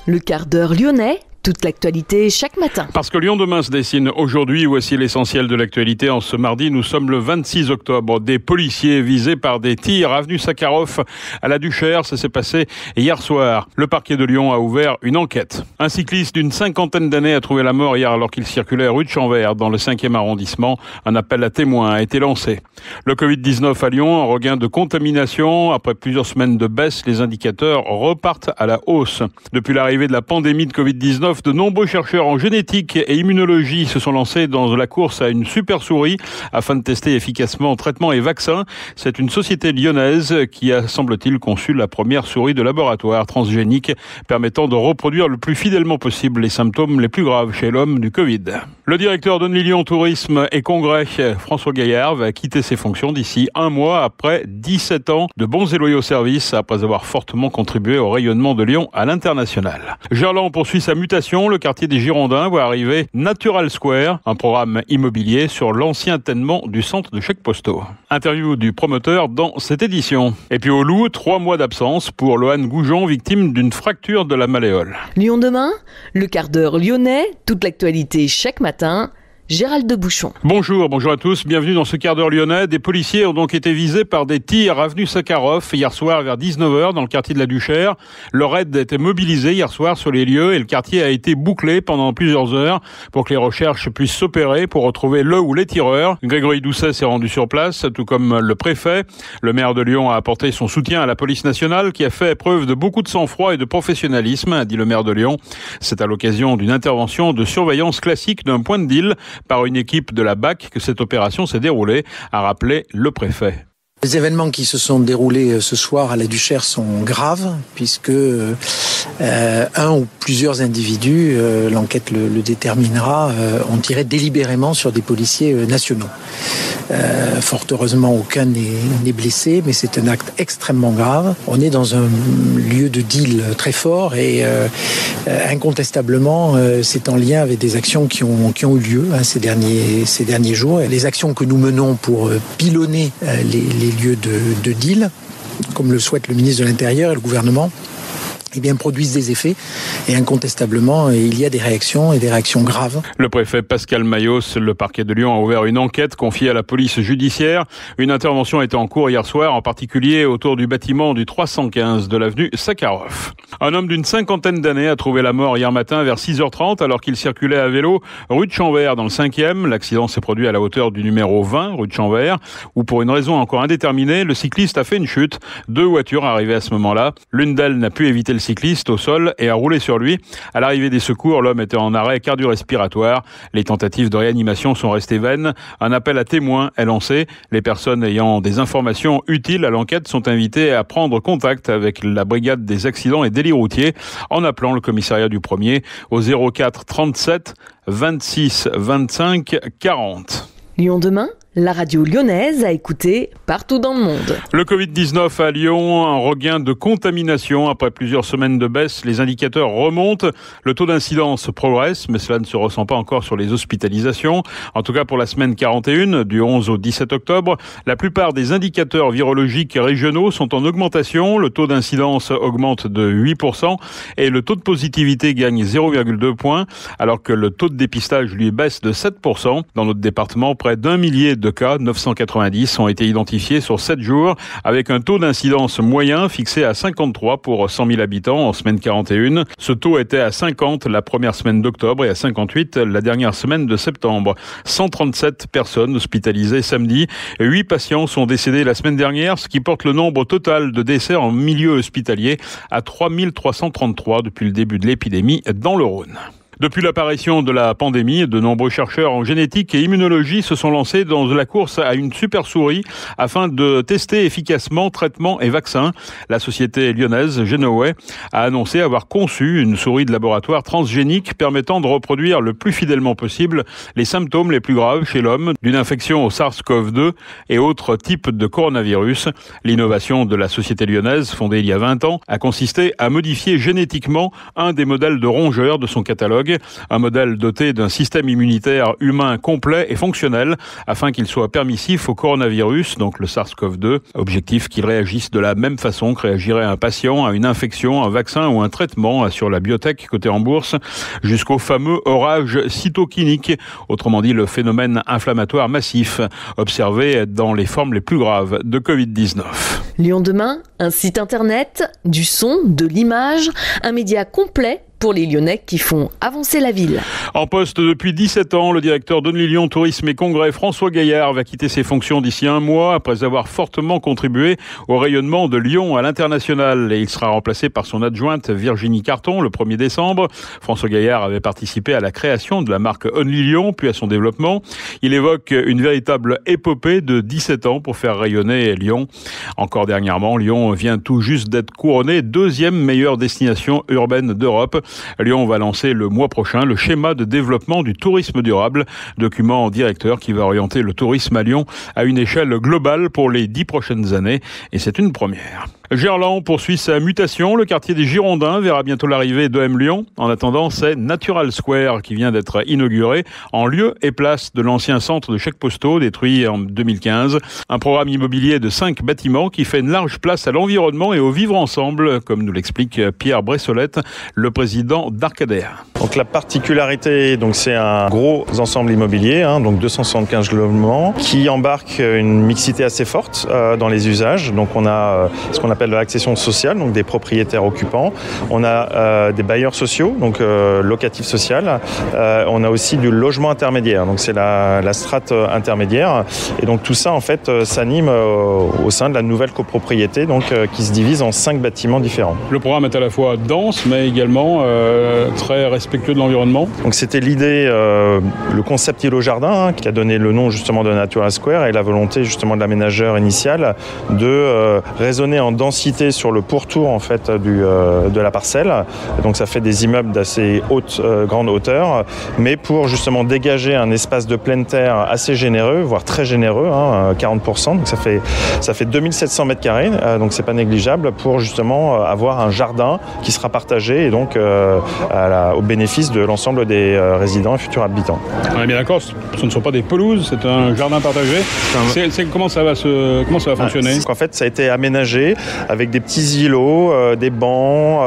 Le quart d'heure lyonnais, toute l'actualité chaque matin. Parce que Lyon demain se dessine aujourd'hui, voici l'essentiel de l'actualité. En ce mardi, nous sommes le 26 octobre. Des policiers visés par des tirs avenue Sakharov à la Duchère. Ça s'est passé hier soir. Le parquet de Lyon a ouvert une enquête. Un cycliste d'une 50aine d'années a trouvé la mort hier alors qu'il circulait rue de Champvert dans le 5e arrondissement. Un appel à témoins a été lancé. Le Covid-19 à Lyon, un regain de contamination. Après plusieurs semaines de baisse, les indicateurs repartent à la hausse. Depuis l'arrivée de la pandémie de Covid-19, de nombreux chercheurs en génétique et immunologie se sont lancés dans la course à une super souris afin de tester efficacement traitements et vaccins. C'est une société lyonnaise qui a, semble-t-il, conçu la première souris de laboratoire transgénique permettant de reproduire le plus fidèlement possible les symptômes les plus graves chez l'homme du Covid. Le directeur de Lyon Tourisme et Congrès, François Gaillard, va quitter ses fonctions d'ici un mois après 17 ans de bons et loyaux services après avoir fortement contribué au rayonnement de Lyon à l'international. Gerland poursuit sa mutation. Le quartier des Girondins voit arriver Natural Square, un programme immobilier sur l'ancien ténement du centre de chèques postaux. Interview du promoteur dans cette édition. Et puis au Loup, 3 mois d'absence pour Loane Goujon, victime d'une fracture de la malléole. Lyon demain, le quart d'heure lyonnais, toute l'actualité chaque matin. Gérald de Bouchon. Bonjour à tous, bienvenue dans ce quart d'heure lyonnais. Des policiers ont donc été visés par des tirs avenue Sakharov hier soir vers 19h dans le quartier de la Duchère. Le raid a été mobilisé hier soir sur les lieux et le quartier a été bouclé pendant plusieurs heures pour que les recherches puissent s'opérer pour retrouver le ou les tireurs. Grégory Doucet s'est rendu sur place, tout comme le préfet. Le maire de Lyon a apporté son soutien à la police nationale qui a fait preuve de beaucoup de sang-froid et de professionnalisme, a dit le maire de Lyon. C'est à l'occasion d'une intervention de surveillance classique d'un point de deal par une équipe de la BAC que cette opération s'est déroulée, a rappelé le préfet. Les événements qui se sont déroulés ce soir à la Duchère sont graves puisque un ou plusieurs individus, l'enquête le déterminera, ont tiré délibérément sur des policiers nationaux. Fort heureusement, aucun n'est blessé, mais c'est un acte extrêmement grave. On est dans un lieu de deal très fort et incontestablement, c'est en lien avec des actions qui ont eu lieu ces derniers jours. Et les actions que nous menons pour pilonner les lieux de deal, comme le souhaite le ministre de l'Intérieur et le gouvernement, produisent des effets et incontestablement il y a des réactions et des réactions graves. Le préfet Pascal Mayos, le parquet de Lyon a ouvert une enquête confiée à la police judiciaire. Une intervention était en cours hier soir, en particulier autour du bâtiment du 315 de l'avenue Sakharov. Un homme d'une 50aine d'années a trouvé la mort hier matin vers 6h30 alors qu'il circulait à vélo rue de Champvert dans le 5e. L'accident s'est produit à la hauteur du numéro 20 rue de Champvert où pour une raison encore indéterminée, le cycliste a fait une chute. 2 voitures arrivaient à ce moment-là. L'une d'elles n'a pu éviter le cycliste au sol et a roulé sur lui. À l'arrivée des secours, l'homme était en arrêt cardio-respiratoire. Les tentatives de réanimation sont restées vaines. Un appel à témoins est lancé. Les personnes ayant des informations utiles à l'enquête sont invitées à prendre contact avec la brigade des accidents et délits routiers en appelant le commissariat du 1er au 04 37 26 25 40. Lyon demain, la radio lyonnaise à écouter partout dans le monde. Le Covid-19 à Lyon, un regain de contamination. Après plusieurs semaines de baisse, les indicateurs remontent. Le taux d'incidence progresse, mais cela ne se ressent pas encore sur les hospitalisations. En tout cas, pour la semaine 41, du 11 au 17 octobre, la plupart des indicateurs virologiques régionaux sont en augmentation. Le taux d'incidence augmente de 8% et le taux de positivité gagne 0,2 points, alors que le taux de dépistage, lui, baisse de 7%. Dans notre département, près d'1 millier de cas, 990, ont été identifiés sur 7 jours, avec un taux d'incidence moyen fixé à 53 pour 100 000 habitants en semaine 41. Ce taux était à 50 la première semaine d'octobre et à 58 la dernière semaine de septembre. 137 personnes hospitalisées samedi. 8 patients sont décédés la semaine dernière, ce qui porte le nombre total de décès en milieu hospitalier à 3333 depuis le début de l'épidémie dans le Rhône. Depuis l'apparition de la pandémie, de nombreux chercheurs en génétique et immunologie se sont lancés dans la course à une super souris afin de tester efficacement traitements et vaccins. La société lyonnaise Genoway a annoncé avoir conçu une souris de laboratoire transgénique permettant de reproduire le plus fidèlement possible les symptômes les plus graves chez l'homme d'une infection au SARS-CoV-2 et autres types de coronavirus. L'innovation de la société lyonnaise, fondée il y a 20 ans, a consisté à modifier génétiquement un des modèles de rongeurs de son catalogue Bulldog, un modèle doté d'un système immunitaire humain complet et fonctionnel afin qu'il soit permissif au coronavirus, donc le SARS-CoV-2. Objectif qu'il réagisse de la même façon que réagirait un patient à une infection, un vaccin ou un traitement, assure la biotech cotée en bourse, jusqu'au fameux orage cytokinique, autrement dit le phénomène inflammatoire massif observé dans les formes les plus graves de Covid-19. Lyon demain, un site internet, du son, de l'image, un média complet pour les Lyonnais qui font avancer la ville. En poste depuis 17 ans, le directeur d'Only Lyon Tourisme et Congrès, François Gaillard, va quitter ses fonctions d'ici un mois après avoir fortement contribué au rayonnement de Lyon à l'international. Et il sera remplacé par son adjointe Virginie Carton le 1er décembre. François Gaillard avait participé à la création de la marque Only Lyon, puis à son développement. Il évoque une véritable épopée de 17 ans pour faire rayonner Lyon. Encore dernièrement, Lyon vient tout juste d'être couronné deuxième meilleure destination urbaine d'Europe. Lyon va lancer le mois prochain le schéma de développement du tourisme durable, document directeur qui va orienter le tourisme à Lyon à une échelle globale pour les 10 prochaines années. Et c'est une première. Gerland poursuit sa mutation. Le quartier des Girondins verra bientôt l'arrivée d'OM Lyon. En attendant, c'est Natural Square qui vient d'être inauguré en lieu et place de l'ancien centre de chèques postaux détruit en 2015. Un programme immobilier de 5 bâtiments qui fait une large place à l'environnement et au vivre ensemble, comme nous l'explique Pierre Bressolette, le président d'Arcadère. Donc la particularité, c'est un gros ensemble immobilier, donc 275 logements, qui embarque une mixité assez forte dans les usages. Donc on a ce qu'on appelle l'accession sociale, donc des propriétaires occupants. On a des bailleurs sociaux, donc locatif social. On a aussi du logement intermédiaire, donc c'est la strate intermédiaire. Et donc tout ça en fait s'anime au sein de la nouvelle copropriété, donc qui se divise en 5 bâtiments différents. Le programme est à la fois dense, mais également très respectueux de l'environnement. Donc c'était l'idée, le concept îlot jardin, qui a donné le nom justement de Natural Square, et la volonté justement de l'aménageur initial de raisonner en densité sur le pourtour en fait de la parcelle. Donc ça fait des immeubles d'assez grande hauteur, mais pour justement dégager un espace de pleine terre assez généreux, voire très généreux, 40%. Donc ça fait 2700 mètres carrés, donc c'est pas négligeable pour justement avoir un jardin qui sera partagé et donc au bénéfice de l'ensemble des résidents et futurs habitants. On est bien d'accord, ce ne sont pas des pelouses, c'est un jardin partagé. Comment ça va fonctionner ? En fait, ça a été aménagé avec des petits îlots, des bancs,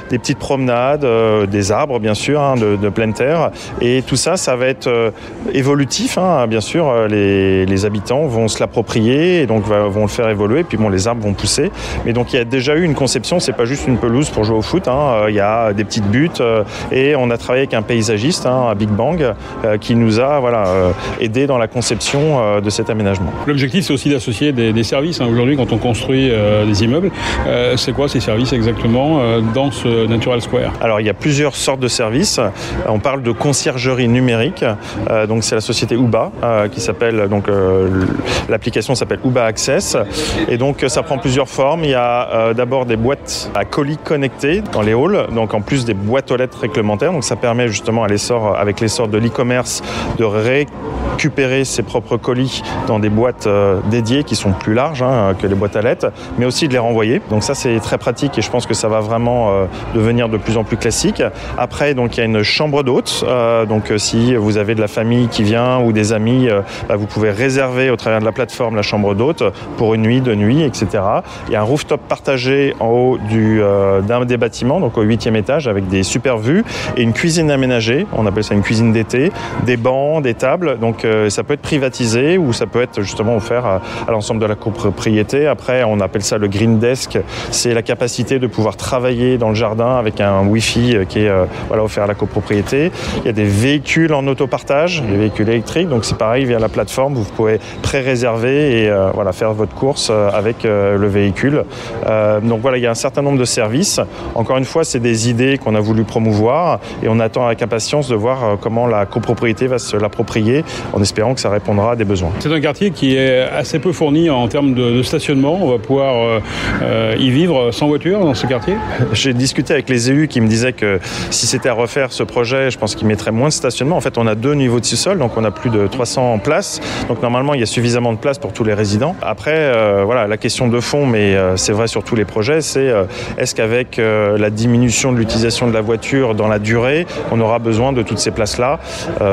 des petites promenades, des arbres bien sûr de pleine terre, et tout ça va être évolutif, bien sûr. Les habitants vont se l'approprier et donc vont le faire évoluer, puis les arbres vont pousser. Mais donc il y a déjà eu une conception, c'est pas juste une pelouse pour jouer au foot, il y a des petites buttes, et on a travaillé avec un paysagiste, à Big Bang, qui nous a aidé dans la conception de cet aménagement. L'objectif, c'est aussi d'associer des services. Aujourd'hui, quand on construit des immeubles, c'est quoi ces services exactement dans ce Natural Square ? Alors, il y a plusieurs sortes de services. On parle de conciergerie numérique. Donc, c'est la société Uba qui s'appelle, l'application s'appelle Uba Access. Et donc, ça prend plusieurs formes. Il y a d'abord des boîtes à colis connectés dans les halls, donc en plus des boîtes aux lettres réglementaires. Donc, ça permet justement avec l'essor de l'e-commerce de récupérer ses propres colis dans des boîtes dédiées qui sont plus larges que les boîtes à lettres, mais aussi de les renvoyer. Donc ça, c'est très pratique et je pense que ça va vraiment devenir de plus en plus classique. Après, donc, il y a une chambre d'hôte. Donc si vous avez de la famille qui vient ou des amis, vous pouvez réserver au travers de la plateforme la chambre d'hôte pour une nuit, 2 nuits, etc. Il y a un rooftop partagé en haut d'un des bâtiments, donc au 8e étage, avec des super vues et une cuisine aménagée. On appelle ça une cuisine d'été, des bancs, des tables. Donc ça peut être privatisé ou ça peut être justement offert à l'ensemble de la copropriété. Après, on appelle ça le Green Desk. C'est la capacité de pouvoir travailler dans le jardin avec un Wi-Fi qui est offert à la copropriété. Il y a des véhicules en autopartage, des véhicules électriques. Donc c'est pareil, via la plateforme, vous pouvez pré-réserver et faire votre course avec le véhicule. Donc il y a un certain nombre de services. Encore une fois, c'est des idées qu'on a voulu promouvoir et on attend avec impatience de voir comment la copropriété va se l'approprier en espérant que ça répondra à des besoins. C'est un quartier qui est assez peu fourni en termes de stationnement. On va pouvoir y vivre sans voiture dans ce quartier. J'ai discuté avec les élus qui me disaient que si c'était à refaire ce projet, je pense qu'ils mettraient moins de stationnement. En fait, on a 2 niveaux de sous-sol, donc on a plus de 300 places. Donc normalement, il y a suffisamment de place pour tous les résidents. Après, voilà, la question de fond, mais c'est vrai sur tous les projets, c'est est-ce qu'avec la diminution de l'utilisation de la voiture dans la durée, on aura besoin de toutes ces places-là.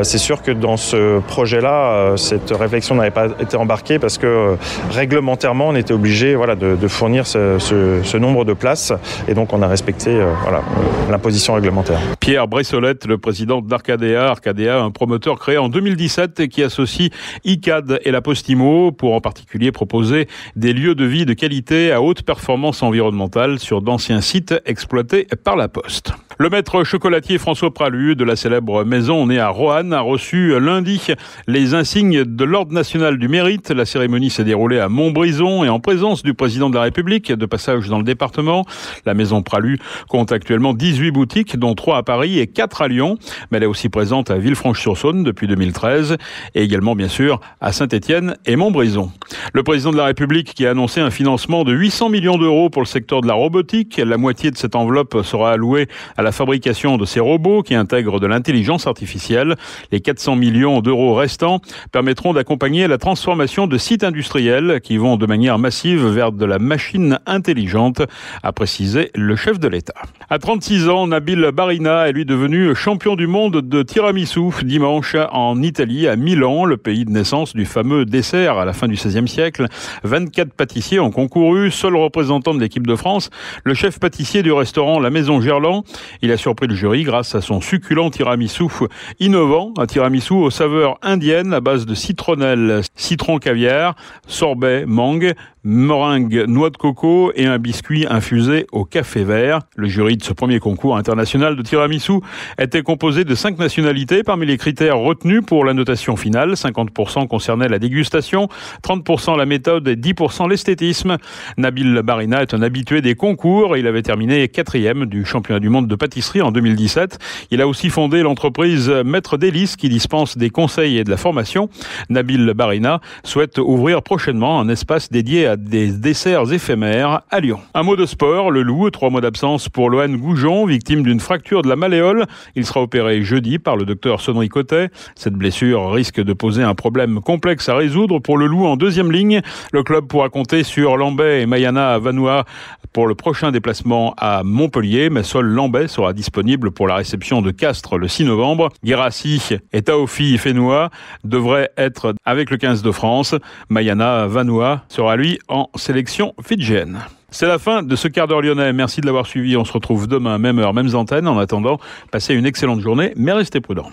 C'est sûr que dans ce projet-là, cette réflexion n'avait pas été embarquée parce que réglementairement, on était obligé de fournir ce nombre de places et donc on a respecté l'imposition réglementaire. Pierre Bressolette, le président d'Arcadea. Arcadea, un promoteur créé en 2017 et qui associe ICAD et la Postimo pour en particulier proposer des lieux de vie de qualité à haute performance environnementale sur d'anciens sites exploités par la Poste. Le maître chocolatier François Pralu de la célèbre maison née à Roanne a reçu lundi les insignes de l'Ordre national du mérite. La cérémonie s'est déroulée à Montbrison et en présence du président de la République, de passage dans le département. La maison Pralu compte actuellement 18 boutiques, dont 3 à Paris et 4 à Lyon. Mais elle est aussi présente à Villefranche-sur-Saône depuis 2013 et également bien sûr à Saint-Étienne et Montbrison. Le président de la République qui a annoncé un financement de 800 millions d'euros pour le secteur de la robotique. La moitié de cette enveloppe sera allouée à la fabrication de ces robots qui intègrent de l'intelligence artificielle. Les 400 millions d'euros restants permettront d'accompagner la transformation de sites industriels qui vont de manière massive vers de la machine intelligente, a précisé le chef de l'État. À 36 ans, Nabil Bařina est lui devenu champion du monde de tiramisu dimanche en Italie, à Milan, le pays de naissance du fameux dessert à la fin du XVIe siècle. 24 pâtissiers ont concouru, seul représentant de l'équipe de France, le chef pâtissier du restaurant La Maison Gerland. Il a surpris le jury grâce à son succulent tiramisu innovant, un tiramisu aux saveurs indiennes à base de citronnelle, citron caviar, sorbet mangue, meringue noix de coco et un biscuit infusé au café vert. Le jury de ce premier concours international de tiramisu était composé de 5 nationalités. Parmi les critères retenus pour la notation finale, 50% concernaient la dégustation, 30% la méthode et 10% l'esthétisme. Nabil Bařina est un habitué des concours. Il avait terminé 4e du championnat du monde de pâtisserie en 2017. Il a aussi fondé l'entreprise Maître Délices qui dispense des conseils et de la formation. Nabil Bařina souhaite ouvrir prochainement un espace dédié à des desserts éphémères à Lyon. Un mot de sport, le Loup, 3 mois d'absence pour Lohan Goujon, victime d'une fracture de la malléole. Il sera opéré jeudi par le docteur Sonnery Cotet. Cette blessure risque de poser un problème complexe à résoudre pour le Loup en 2e ligne. Le club pourra compter sur Lambay et Mayana Vanua pour le prochain déplacement à Montpellier, mais seul Lambay sera disponible pour la réception de Castres le 6 novembre. Guérassi et Taofi Fenoua devraient être avec le 15 de France. Mayana Vanua sera lui en sélection fidjienne. C'est la fin de ce quart d'heure lyonnais. Merci de l'avoir suivi. On se retrouve demain, même heure, mêmes antennes. En attendant, passez une excellente journée, mais restez prudents.